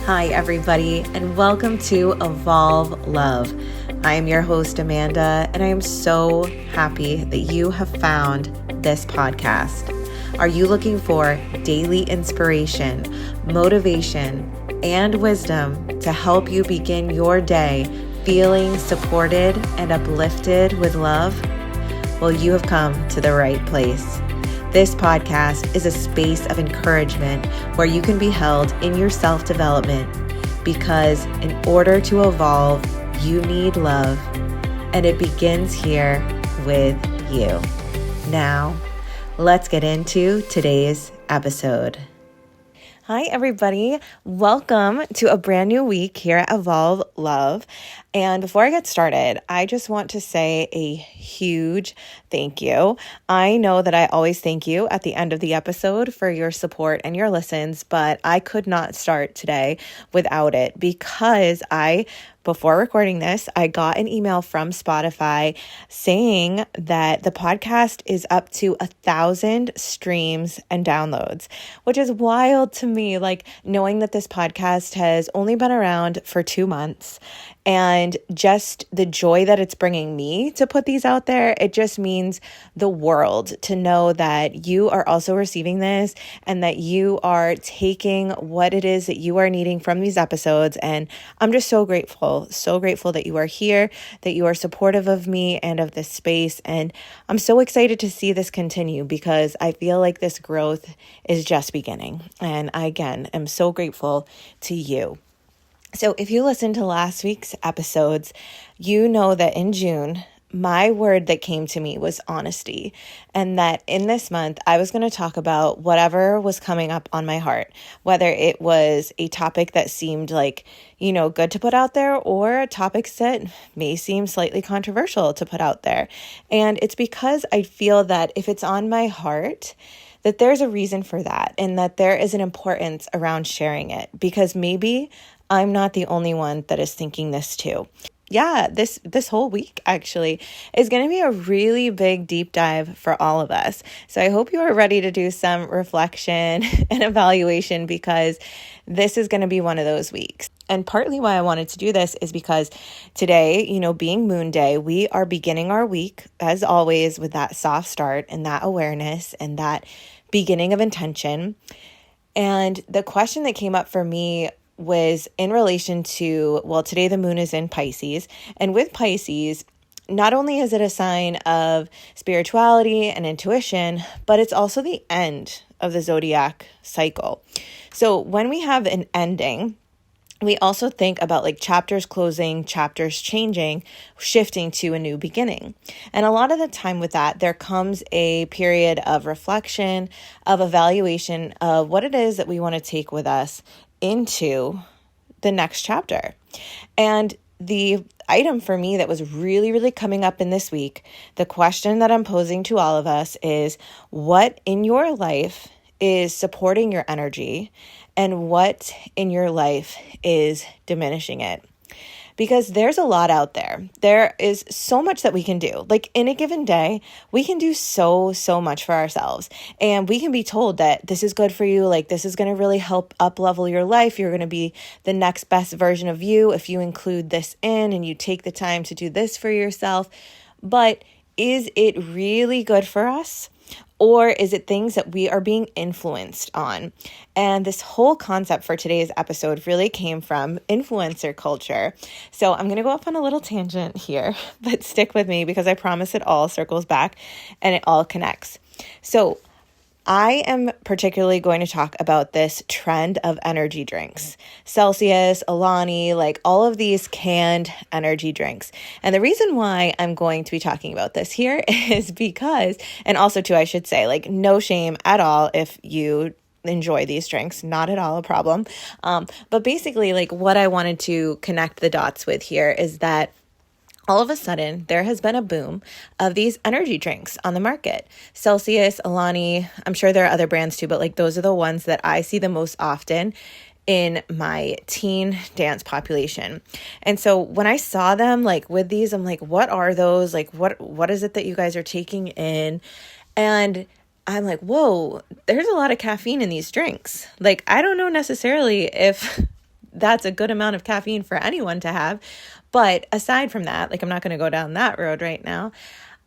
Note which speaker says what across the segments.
Speaker 1: Hi, everybody, and welcome to Evolve Love. I am your host, Amanda, and I am so happy that you have found this podcast. Are you looking for daily inspiration, motivation, and wisdom to help you begin your day feeling supported and uplifted with love? Well, you have come to the right place. This podcast is a space of encouragement where you can be held in your self-development because in order to evolve, you need love, and it begins here with you. Now, let's get into today's episode. Hi, everybody. Welcome to a brand new week here at Evolve Love. And before I get started, I just want to say a huge thank you. I know that I always thank you at the end of the episode for your support and your listens, but I could not start today without it because before recording this, I got an email from Spotify saying that the podcast is up to 1,000 streams and downloads, which is wild to me. Like knowing that this podcast has only been around for 2 months and just the joy that it's bringing me to put these out there, it just means the world to know that you are also receiving this and that you are taking what it is that you are needing from these episodes. And I'm just so grateful that you are here, that you are supportive of me and of this space. And I'm so excited to see this continue because I feel like this growth is just beginning. And I, again, am so grateful to you. So if you listened to last week's episodes, you know that in June, my word that came to me was honesty, and that in this month, I was going to talk about whatever was coming up on my heart, whether it was a topic that seemed like, good to put out there or topics that may seem slightly controversial to put out there. And it's because I feel that if it's on my heart, that there's a reason for that and that there is an importance around sharing it because maybe I'm not the only one that is thinking this too. Yeah, this whole week actually is going to be a really big deep dive for all of us. So I hope you are ready to do some reflection and evaluation because this is going to be one of those weeks. And partly why I wanted to do this is because today, being Moon Day, we are beginning our week as always with that soft start and that awareness and that beginning of intention. And the question that came up for me was in relation to, today the moon is in Pisces. And with Pisces, not only is it a sign of spirituality and intuition, but it's also the end of the zodiac cycle. So when we have an ending, we also think about like chapters closing, chapters changing, shifting to a new beginning. And a lot of the time with that, there comes a period of reflection, of evaluation of what it is that we want to take with us into the next chapter. And the item for me that was really, really coming up in this week, the question that I'm posing to all of us is, what in your life is supporting your energy and what in your life is diminishing it? Because there's a lot out there. There is so much that we can do. Like in a given day, we can do so much for ourselves. And we can be told that this is good for you. Like this is going to really help up level your life. You're going to be the next best version of you if you include this in and you take the time to do this for yourself. But is it really good for us? Or is it things that we are being influenced on? And this whole concept for today's episode really came from influencer culture. So I'm going to go off on a little tangent here, but stick with me because I promise it all circles back and it all connects. So I am particularly going to talk about this trend of energy drinks, Celsius, Alani, like all of these canned energy drinks. And the reason why I'm going to be talking about this here is because, and also too, I should say, like no shame at all if you enjoy these drinks, not at all a problem. But basically like what I wanted to connect the dots with here is that all of a sudden, there has been a boom of these energy drinks on the market. Celsius, Alani, I'm sure there are other brands too, but like those are the ones that I see the most often in my teen dance population. And so when I saw them like with these, I'm like, what are those? Like, what is it that you guys are taking in? And I'm like, whoa, there's a lot of caffeine in these drinks. Like, I don't know necessarily if that's a good amount of caffeine for anyone to have. But aside from that, like I'm not going to go down that road right now.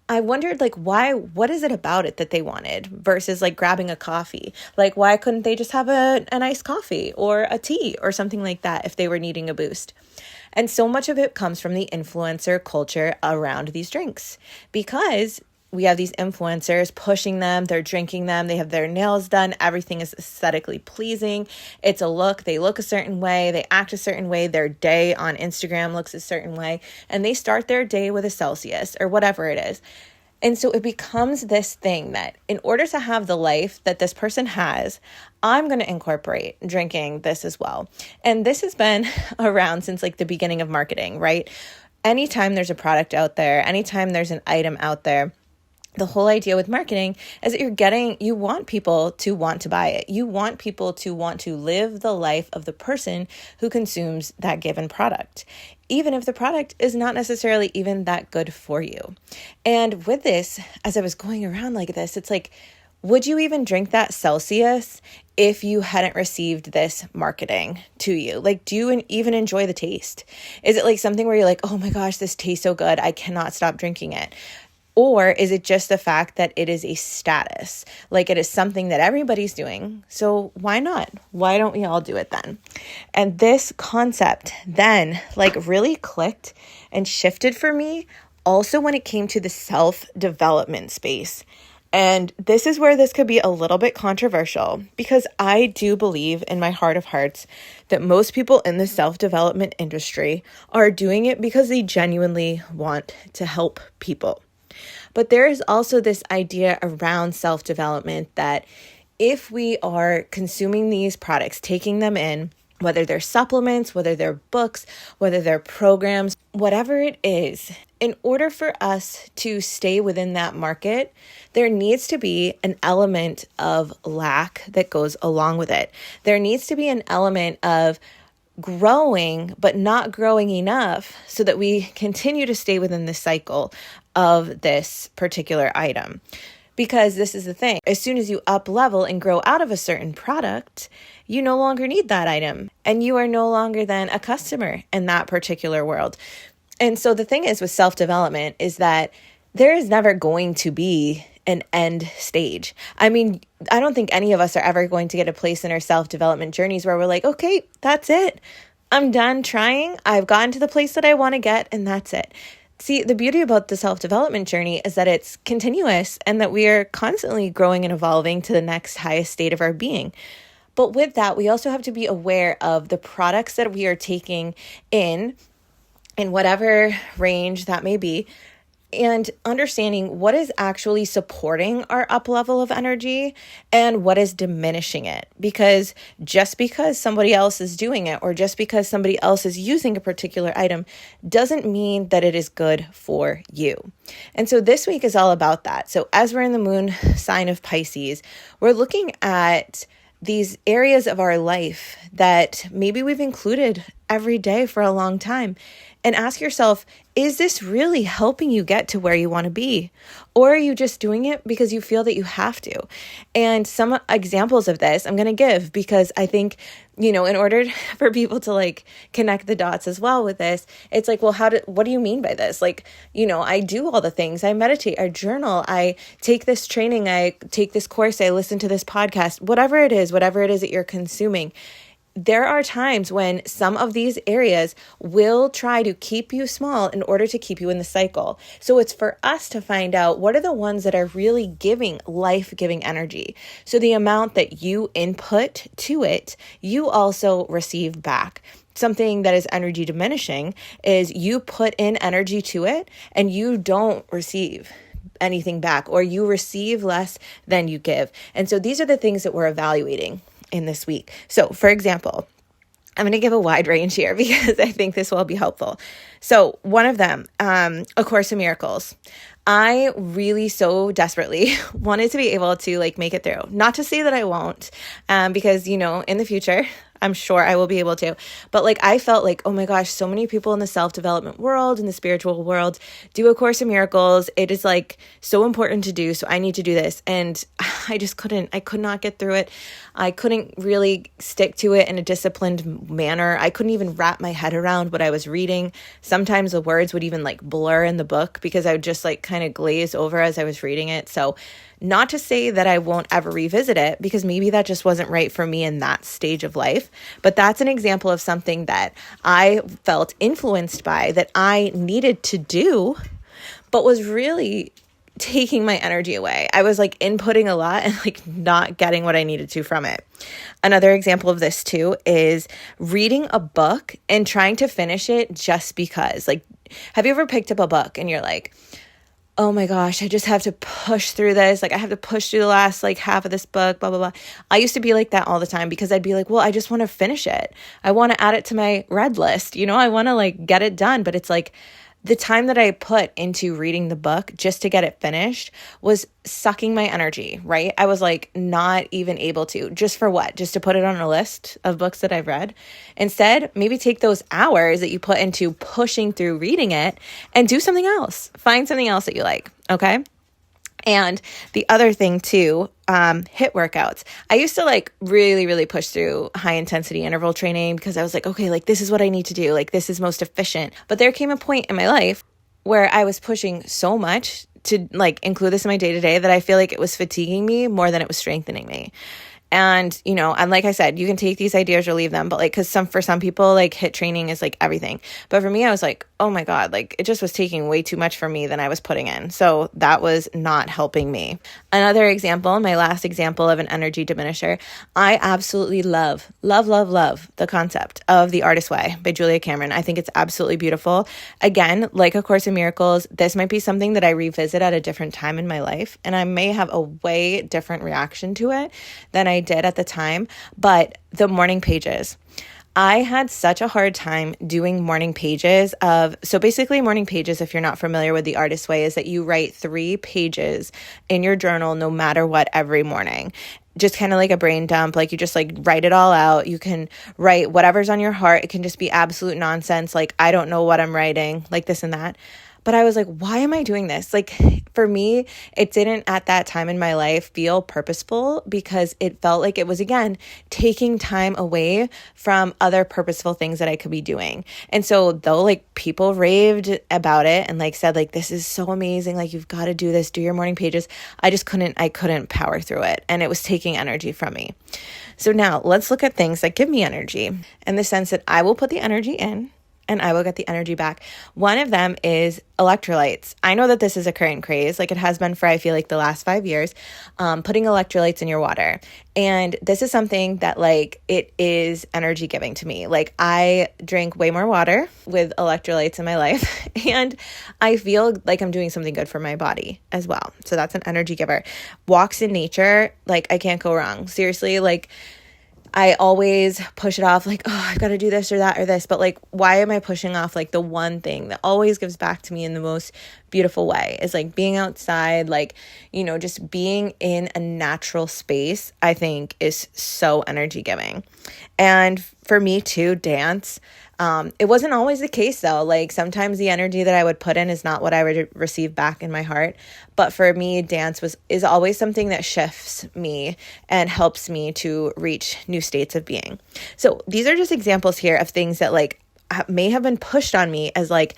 Speaker 1: I wondered like what is it about it that they wanted versus like grabbing a coffee? Like why couldn't they just have an iced coffee or a tea or something like that if they were needing a boost? And so much of it comes from the influencer culture around these drinks because we have these influencers pushing them, they're drinking them, they have their nails done, everything is aesthetically pleasing. It's a look, they look a certain way, they act a certain way, their day on Instagram looks a certain way, and they start their day with a Celsius or whatever it is. And so it becomes this thing that in order to have the life that this person has, I'm going to incorporate drinking this as well. And this has been around since like the beginning of marketing, right? Anytime there's a product out there, anytime there's an item out there, the whole idea with marketing is that you want people to want to buy it. You want people to want to live the life of the person who consumes that given product, even if the product is not necessarily even that good for you. And with this, as I was going around like this, it's like, would you even drink that Celsius if you hadn't received this marketing to you? Like, do you even enjoy the taste? Is it like something where you're like, oh my gosh, this tastes so good, I cannot stop drinking it? Or is it just the fact that it is a status? Like it is something that everybody's doing. So why not? Why don't we all do it then? And this concept then like really clicked and shifted for me also when it came to the self-development space. And this is where this could be a little bit controversial because I do believe in my heart of hearts that most people in the self-development industry are doing it because they genuinely want to help people. But there is also this idea around self-development that if we are consuming these products, taking them in, whether they're supplements, whether they're books, whether they're programs, whatever it is, in order for us to stay within that market, there needs to be an element of lack that goes along with it. There needs to be an element of growing, but not growing enough so that we continue to stay within the cycle of this particular item. Because this is the thing, as soon as you up level and grow out of a certain product, you no longer need that item and you are no longer then a customer in that particular world. And so the thing is with self-development is that there is never going to be an end stage. I mean, I don't think any of us are ever going to get a place in our self-development journeys where we're like, okay, that's it. I'm done trying. I've gotten to the place that I want to get and that's it. See, the beauty about the self-development journey is that it's continuous and that we are constantly growing and evolving to the next highest state of our being. But with that, we also have to be aware of the products that we are taking in whatever range that may be, and understanding what is actually supporting our up level of energy and what is diminishing it. Because just because somebody else is doing it or just because somebody else is using a particular item doesn't mean that it is good for you. And so this week is all about that. So as we're in the moon sign of Pisces, we're looking at these areas of our life that maybe we've included every day for a long time. And ask yourself, is this really helping you get to where you want to be? Or are you just doing it because you feel that you have to? And some examples of this I'm going to give because I think, in order for people to like connect the dots as well with this, it's like, well, what do you mean by this? Like, I do all the things. I meditate, I journal, I take this training, I take this course, I listen to this podcast, whatever it is that you're consuming. There are times when some of these areas will try to keep you small in order to keep you in the cycle. So it's for us to find out what are the ones that are really giving life-giving energy. So the amount that you input to it, you also receive back. Something that is energy diminishing is you put in energy to it and you don't receive anything back, or you receive less than you give. And so these are the things that we're evaluating in this week. So for example, I'm going to give a wide range here because I think this will be helpful. So one of them, A Course in Miracles. I really so desperately wanted to be able to like make it through. Not to say that I won't, because, in the future, I'm sure I will be able to. But like, I felt like, oh my gosh, so many people in the self-development world, in the spiritual world, do A Course in Miracles. It is like so important to do. So I need to do this. And I could not get through it. I couldn't really stick to it in a disciplined manner. I couldn't even wrap my head around what I was reading. Sometimes the words would even like blur in the book because I would just like kind of glaze over as I was reading it. So not to say that I won't ever revisit it, because maybe that just wasn't right for me in that stage of life. But that's an example of something that I felt influenced by, that I needed to do, but was really taking my energy away. I was like inputting a lot and like not getting what I needed to from it. Another example of this too is reading a book and trying to finish it just because. Like, have you ever picked up a book and you're like, oh my gosh, I just have to push through this. Like, I have to push through the last like half of this book, blah, blah, blah. I used to be like that all the time because I'd be like, well, I just want to finish it. I want to add it to my read list. I want to like get it done. But it's like the time that I put into reading the book just to get it finished was sucking my energy, right? I was like not even able to. Just for what? Just to put it on a list of books that I've read. Instead, maybe take those hours that you put into pushing through reading it and do something else. Find something else that you like, okay? And the other thing too, HIIT workouts. I used to like really, really push through high intensity interval training because I was like, okay, like this is what I need to do. Like this is most efficient. But there came a point in my life where I was pushing so much to like include this in my day to day that I feel like it was fatiguing me more than it was strengthening me. And, and like I said, you can take these ideas or leave them, but like, cause for some people, like HIIT training is like everything. But for me, I was like, oh my God, like it just was taking way too much for me than I was putting in. So that was not helping me. Another example, my last example of an energy diminisher, I absolutely love the concept of The Artist's Way by Julia Cameron. I think it's absolutely beautiful. Again, like A Course in Miracles, this might be something that I revisit at a different time in my life, and I may have a way different reaction to it than I did at the time. But the morning pages, I had such a hard time doing morning pages so basically morning pages, if you're not familiar with The Artist's Way, is that you write 3 pages in your journal no matter what every morning. Just kind of like a brain dump. Like you just like write it all out. You can write whatever's on your heart. It can just be absolute nonsense. Like, I don't know what I'm writing, like this and that. But I was like, why am I doing this? Like for me, it didn't at that time in my life feel purposeful because it felt like it was, again, taking time away from other purposeful things that I could be doing. And so though like people raved about it and like said like, this is so amazing, like you've got to do this, do your morning pages, I couldn't power through it. And it was taking energy from me. So now let's look at things that give me energy in the sense that I will put the energy in and I will get the energy back. One of them is electrolytes. I know that this is a current craze, like it has been for, I feel like, the last 5 years, putting electrolytes in your water. And this is something that like, it is energy giving to me. Like I drink way more water with electrolytes in my life, and I feel like I'm doing something good for my body as well. So that's an energy giver. Walks in nature, like I can't go wrong. Seriously, like I always push it off like, oh, I've got to do this or that or this. But like, why am I pushing off like the one thing that always gives back to me in the most beautiful way is like being outside, like, just being in a natural space, I think is so energy giving. And for me too, dance. It wasn't always the case though. Like sometimes the energy that I would put in is not what I would receive back in my heart. But for me, dance is always something that shifts me and helps me to reach new states of being. So these are just examples here of things that like may have been pushed on me as like,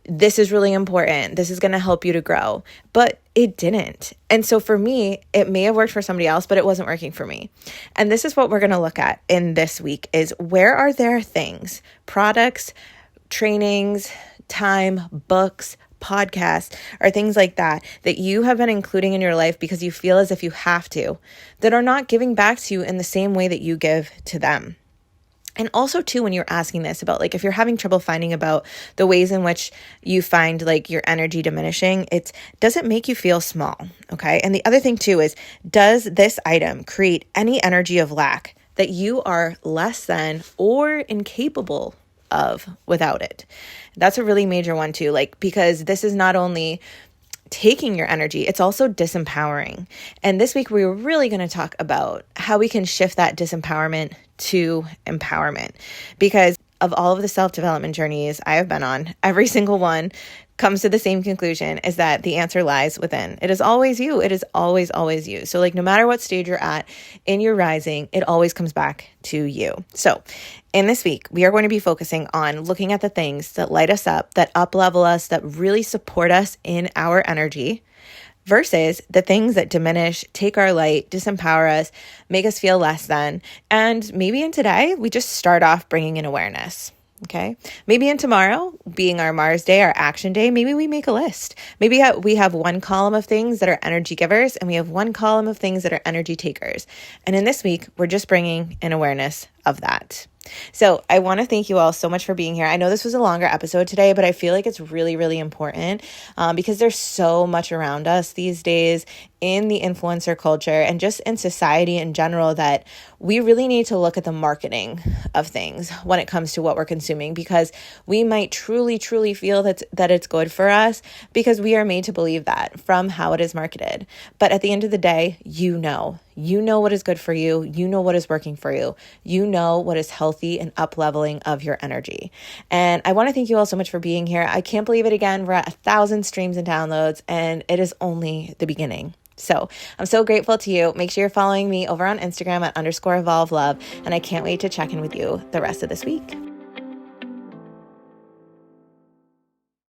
Speaker 1: this is really important. This is going to help you to grow, but it didn't. And so for me, it may have worked for somebody else, but it wasn't working for me. And this is what we're going to look at in this week is where are there things, products, trainings, time, books, podcasts, or things like that you have been including in your life because you feel as if you have to, that are not giving back to you in the same way that you give to them. And also too, when you're asking this about like, if you're having trouble finding about the ways in which you find like your energy diminishing, does it make you feel small? Okay. And the other thing too is, does this item create any energy of lack that you are less than or incapable of without it? That's a really major one too, like, because this is not only taking your energy, it's also disempowering. And this week, we're really going to talk about how we can shift that disempowerment to empowerment. Because of all of the self-development journeys I have been on, every single one comes to the same conclusion, is that the answer lies within. It is always you. It is always, always you. So like no matter what stage you're at in your rising, it always comes back to you. So in this week, we are going to be focusing on looking at the things that light us up, that up-level us, that really support us in our energy, versus the things that diminish, take our light, disempower us, make us feel less than. And maybe in today, we just start off bringing in awareness. Okay. Maybe in tomorrow, being our Mars day, our action day, maybe we make a list. Maybe we have one column of things that are energy givers and we have one column of things that are energy takers. And in this week, we're just bringing in awareness of that. So I want to thank you all so much for being here. I know this was a longer episode today, but I feel like it's really, really important because there's so much around us these days in the influencer culture and just in society in general that we really need to look at the marketing of things when it comes to what we're consuming, because we might truly, truly feel that it's good for us because we are made to believe that from how it is marketed. But at the end of the day, you know what is good for you. You know what is working for you. You know what is healthy and up-leveling of your energy. And I want to thank you all so much for being here. I can't believe it again. We're at 1,000 streams and downloads, and it is only the beginning. So I'm so grateful to you. Make sure you're following me over on Instagram at _evolve love. And I can't wait to check in with you the rest of this week.